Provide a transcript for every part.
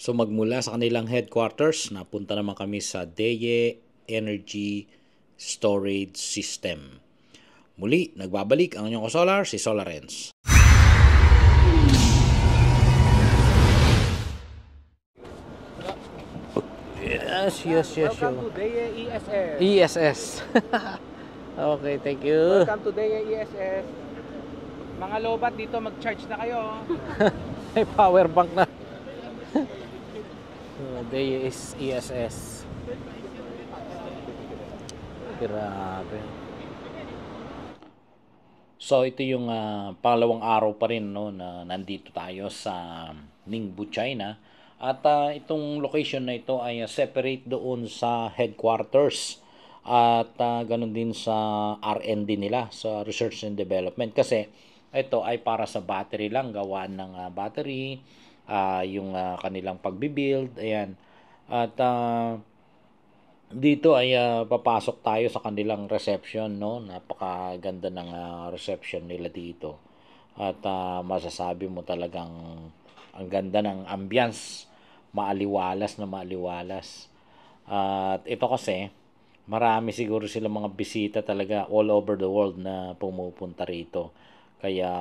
So magmula sa kanilang headquarters, napunta naman kami sa Deye Energy Storage System. Muli, nagbabalik ang inyong Solar, si Solarens. Yes. Welcome to Deye ESS. ESS. Okay, thank you. Welcome to Deye ESS. Mga lobat dito, mag-charge na kayo. May power bank na. So, Deye is ESS. Grabe. So ito yung pangalawang araw pa rin, no, na nandito tayo sa Ningbo, China. At itong location na ito ay separate doon sa headquarters. At ganun din sa R&D nila, sa Research and Development. Kasi ito ay para sa battery lang, gawaan ng battery, yung kanilang pagbibuild, ayan. At dito ay papasok tayo sa kanilang reception, no? Napakaganda ng reception nila dito. At masasabi mo talagang ang ganda ng ambience, maaliwalas na maaliwalas. At ito kasi, marami siguro silang mga bisita talaga all over the world na pumupunta rito. Kaya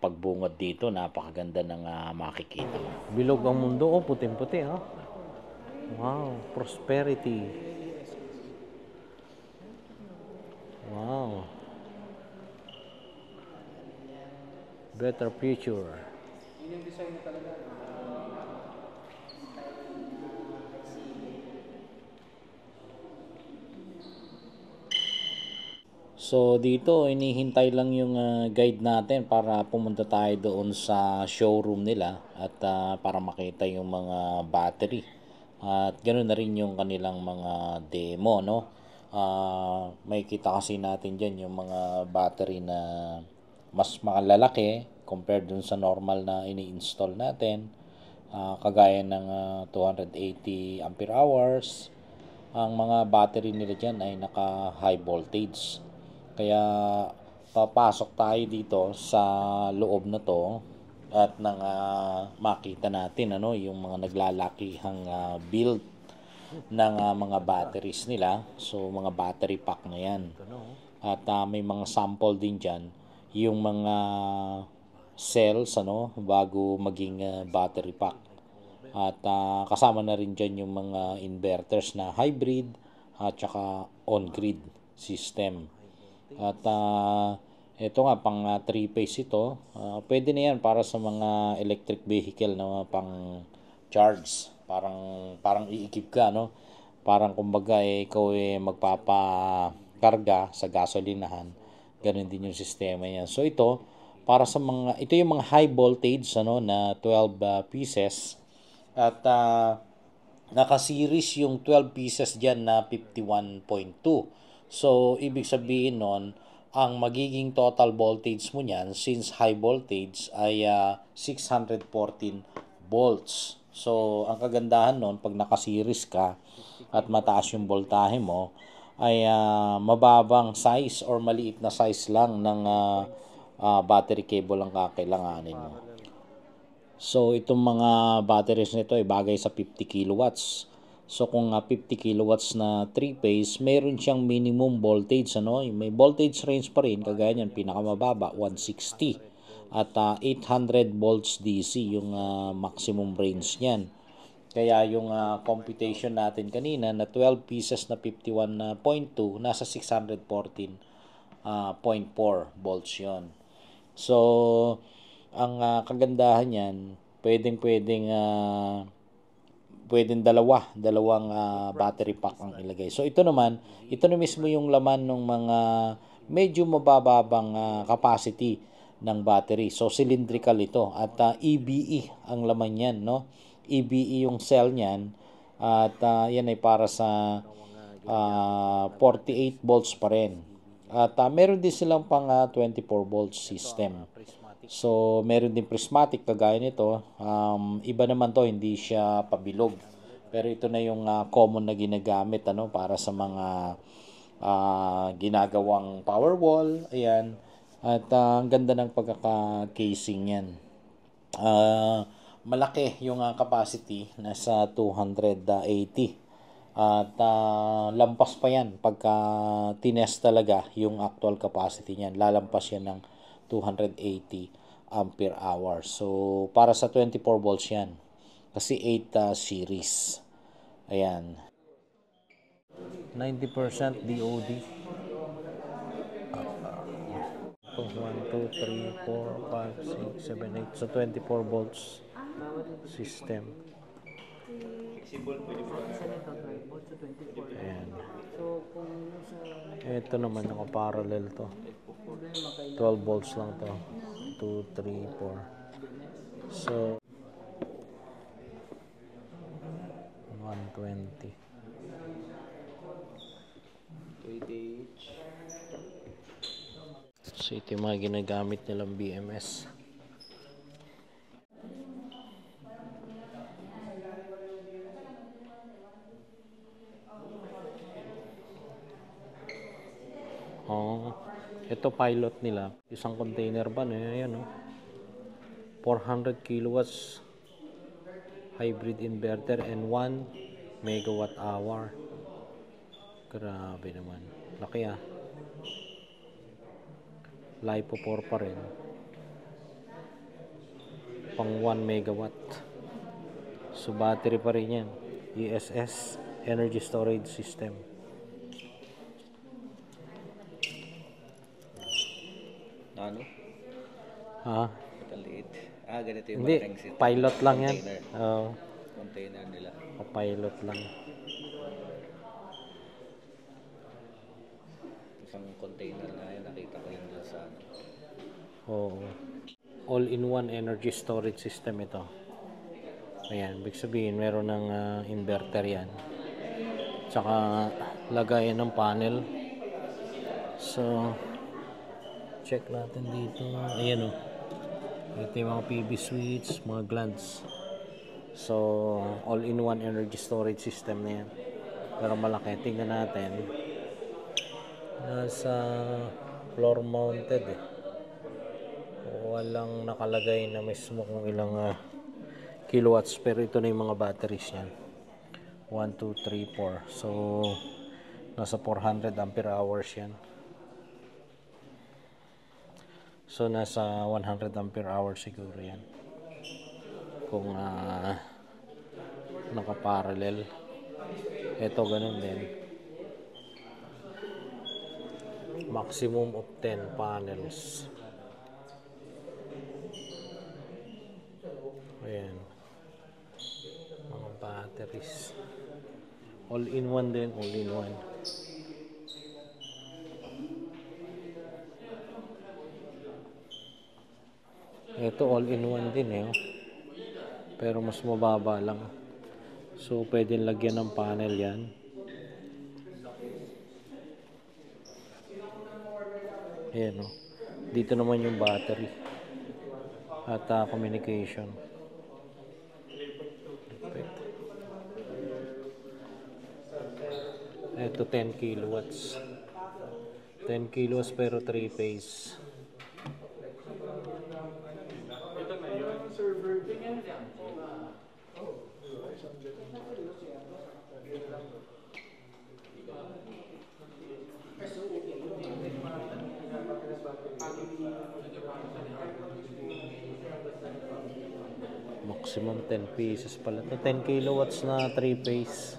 pagbungad dito, napakaganda ng makikita. Bilog ang mundo, puting-puti, ha? Wow, prosperity. Wow. Better future. Yun yung design mo talaga. So dito inihintay lang yung guide natin para pumunta tayo doon sa showroom nila at para makita yung mga battery. At ganoon na rin yung kanilang mga demo, no? May kita kasi natin diyan yung mga battery na mas malalaki compared dun sa normal na ini-install natin. Kagaya ng 280 ampere hours. Ang mga battery nila dyan ay naka high voltage. Kaya papasok tayo dito sa loob na to at nang makita natin yung mga naglalakihang build ng mga batteries nila. So mga battery pack na yan. At may mga sample din dyan yung mga cells bago maging battery pack. At kasama na rin dyan yung mga inverters na hybrid at saka on-grid system. At ito nga pang 3-phase ito. Pwede na yan para sa mga electric vehicle na pang charge. Parang iikip ka, no? Parang kumbaga ikaw magpapakarga sa gasolinahan. Ganun din yung sistema niya. So ito yung mga high voltage na 12 pieces. At naka-series yung 12 pieces diyan na 51.2. So, ibig sabihin nun, ang magiging total voltage mo niyan, since high voltage, ay 614 volts. So, ang kagandahan nun, pag naka-series ka at mataas yung voltahe mo, ay mababang size or maliit na size lang ng battery cable ang kakailanganin mo. So, itong mga batteries nito ay bagay sa 50 kilowatts. So, kung 50 kilowatts na 3-phase, meron siyang minimum voltage. May voltage range pa rin, kagaya niyan, pinakamababa, 160. At 800 volts DC yung maximum range niyan. Kaya yung computation natin kanina na 12 pieces na 51.2, nasa 614.4 volts yon. So, ang kagandahan niyan, pwedeng dalawang battery pack ang ilagay. So ito na mismo yung laman ng mga medyo mabababang capacity ng battery. So cylindrical ito at EBE ang laman niyan, no? EBE yung cell niyan at yan ay para sa 48 volts pa rin. At meron din silang pang 24 volts system. So, meron din prismatic kagaya nito. Iba naman to, hindi siya pabilog. Pero ito na yung common na ginagamit para sa mga ginagawang power wall. Ayan. At ang ganda ng pagkaka-casing yan. malaki yung capacity, nasa 280. At lampas pa yan pagka tinest talaga yung actual capacity niyan. Lalampas yan ng 280 ampere hour. So, para sa 24 volts yan. Kasi 8 series. Ayan. 90% DOD. 1, 2, 3, 4, 5, 6, 7, 8. So, 24 volts system. Ayan. Ito naman naka-parallel to. 12 volts lang to. 2, 3, 4. So, 120. 20H. So, ito yung mga ginagamit nilang BMS. Oh, ito pilot nila. Isang container ba? Ayan, 400 kilowatts hybrid inverter and 1 megawatt hour. Grabe naman. Laki LiPo 4 pa rin. Pang 1 megawatt. So battery pa rin yan. ESS, Energy Storage System. Ano? Ha? Maliit. Ganito yung Hindi, malaking system. pilot lang yan. Container. Container nila. Pilot lang. Isang container na yun. Nakita ko yun doon sa ano. Oo. All-in-one energy storage system ito. Ayan, ibig sabihin meron ng inverter yan. Tsaka lagayan ng panel. So, check natin dito. Ayan ito yung mga PV switch, mga glands. So, all-in-one energy storage system na yan. Pero malaki. Tingnan natin. Nasa floor mounted Walang nakalagay na mismo kung ilang kilowatts. Pero ito na yung mga batteries yan. 1, 2, 3, 4. So, nasa 400 ampere hours yan. So, nasa 100 ampere hours siguro yan. Kung naka-parallel. Ito, ganun din. Maximum of 10 panels. Ayan. Mga batteries. All-in-one din, all-in-one. Ito all-in-one din pero mas mababa lang. So, pwedeng lagyan ng panel yan. Ayan Dito naman yung battery. At communication. Ito 10 kilowatts. 10 kilowatts pero 3 phase. Maximum 10 pieces pala to. 10 kilowatts na 3 phase.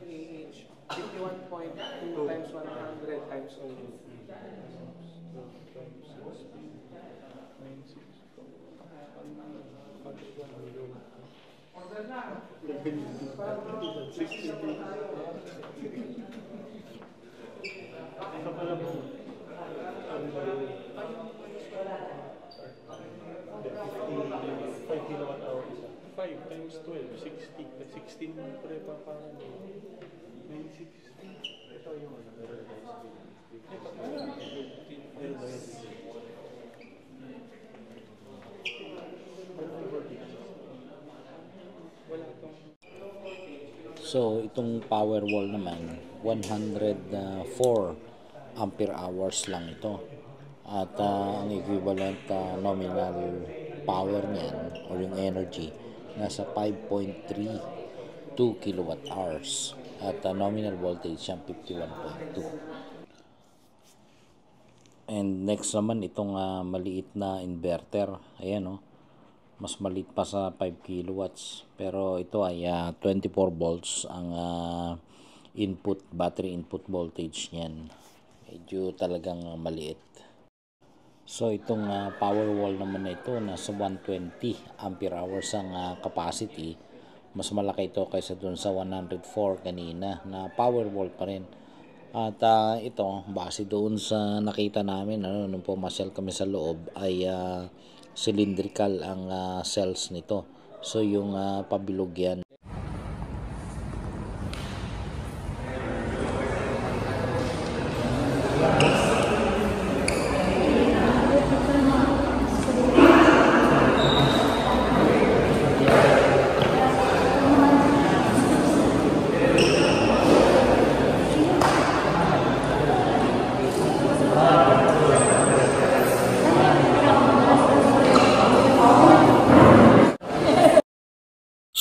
AH 51.2 times 100 times O. Times 12, 60. 16 pre pa parang 960. Ito yung ano, meron na tayo So, itong power wall naman, 104 ampere hours lang ito. At ang equivalent nominal power niyan or yung energy nasa 5.32 kilowatt hours at nominal voltage siyang 51.2. And next naman itong maliit na inverter. Ayan mas maliit pa sa 5 kilowatts pero ito ay 24 volts ang battery input voltage niyan. Medyo talagang maliit. So itong power wall naman na ito nasa 120 ampere hours ang capacity. Mas malaki ito kaysa dun sa 104 kanina na power wall pa rin. At ito base doon sa nakita namin nung pumasyal kami sa loob ay cylindrical ang cells nito. So yung pabilog yan.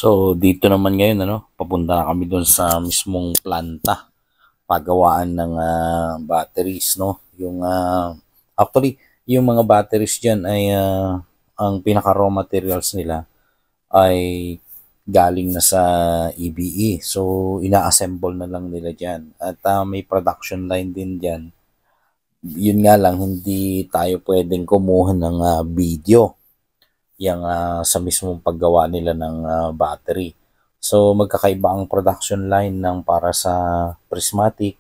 So dito naman ngayon papunta na kami doon sa mismong planta paggawaan ng batteries Yung actually yung mga batteries diyan ay ang pinaka raw materials nila ay galing na sa EBE. So ina-assemble na lang nila diyan at may production line din diyan. Yun nga lang hindi tayo pwedeng kumuha ng video yung sa mismong paggawa nila ng battery. So magkakaiba ang production line ng para sa prismatic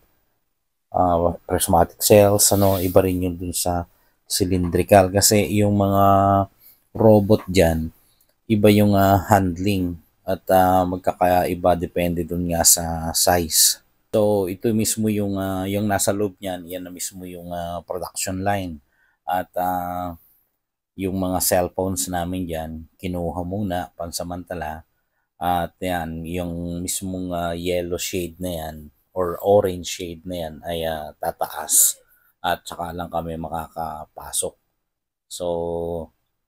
cells iba rin yun dun sa cylindrical kasi yung mga robot diyan iba yung handling at magkakaiba depende dun nga sa size. So ito mismo yung nasa loob niyan, yan na mismo yung production line at yung mga cellphones namin dyan, kinuha muna pansamantala at yan, yung mismong yellow shade na yan or orange shade na yan ay tataas at saka lang kami makakapasok. So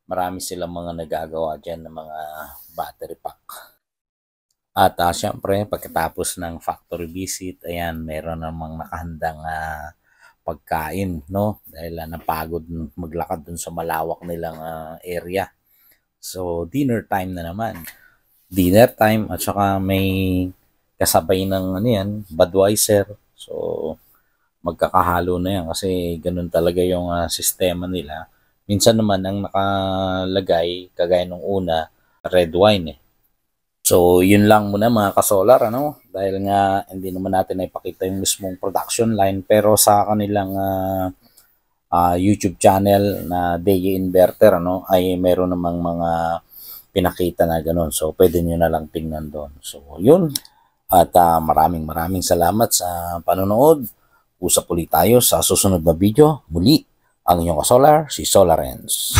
marami silang mga nagagawa dyan ng mga battery pack. At syempre pagkatapos ng factory visit, ayan, meron namang nakahandang pagkain dahil napagod maglakad dun sa malawak nilang area. So dinner time na naman. Dinner time at saka may kasabay ng Budweiser. So magkakahalo na yan kasi ganun talaga yung sistema nila. Minsan naman ang nakalagay kagaya nung una red wine So yun lang muna mga kasolar dahil nga hindi naman natin ipakita yung mismong production line pero sa kanilang YouTube channel na Day Inverter ay meron namang mga pinakita na ganun. So pwede nyo na lang tingnan doon. So yun at maraming salamat sa panonood. Usap ulit tayo sa susunod na video. Muli ang inyong kasolar, si Solarens.